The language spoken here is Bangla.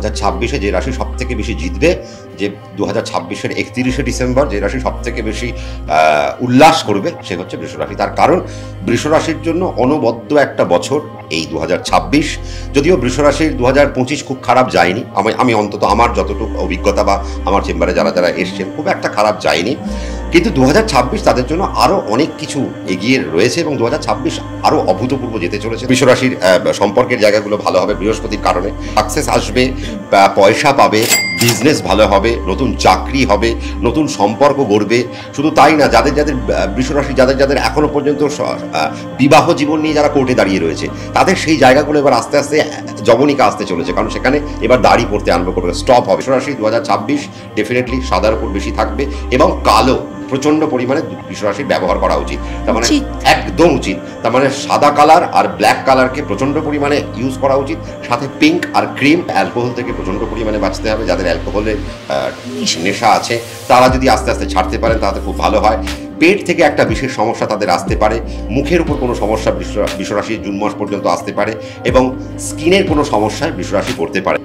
2026-এ যে রাশি সব থেকে বেশি জিতবে, যে 2026-এর 31শে ডিসেম্বর যে রাশি সব থেকে বেশি উল্লাস করবে, সে হচ্ছে বৃষরাশি। তার কারণ বৃষরাশির জন্য অনবদ্য একটা বছর এই 2026। যদিও বৃষরাশির 2025 খুব খারাপ যায়নি, আমি অন্তত আমার যতটুকু অভিজ্ঞতা বা আমার চেম্বারে যারা যারা এসছেন, খুব একটা খারাপ যায়নি। কিন্তু 2026 তাদের জন্য আরও অনেক কিছু এগিয়ে রয়েছে এবং 2026 আরও অভূতপূর্ব যেতে চলেছে। বৃষরাশির সম্পর্কের জায়গাগুলো ভালো হবে বৃহস্পতির কারণে, সাকসেস আসবে, পয়সা পাবে, বিজনেস ভালো হবে, নতুন চাকরি হবে, নতুন সম্পর্ক গড়বে। শুধু তাই না, যাদের যাদের বৃষরাশি যাদের এখনো পর্যন্ত বিবাহ জীবন নিয়ে যারা কোর্টে দাঁড়িয়ে রয়েছে, তাদের সেই জায়গাগুলো এবার আস্তে আস্তে জবনিকা আসতে চলেছে, কারণ সেখানে এবার দাড়ি পড়তে আরম্ভ করবে, স্টপ হবে। বৃষরাশি 2026 ডেফিনেটলি সাদার উপর বেশি থাকবে এবং কালো প্রচন্ড পরিমাণে বৃষরাশির ব্যবহার করা উচিত। তার মানে একদম উচিত, তার মানে সাদা কালার আর ব্ল্যাক কালারকে প্রচন্ড পরিমাণে ইউজ করা উচিত, সাথে পিঙ্ক আর ক্রিম। অ্যালকোহল থেকে প্রচন্ড পরিমাণে বাঁচতে হবে, যাদের অ্যালকোহলের নেশা আছে তারা যদি আস্তে আস্তে ছাড়তে পারেন তাহলে খুব ভালো হয়। পেট থেকে একটা বিশেষ সমস্যা তাদের আসতে পারে, মুখের উপর কোনো সমস্যা বৃষরাশির জুন মাস পর্যন্ত আসতে পারে এবং স্কিনের কোনো সমস্যায় বৃষরাশি পড়তে পারে।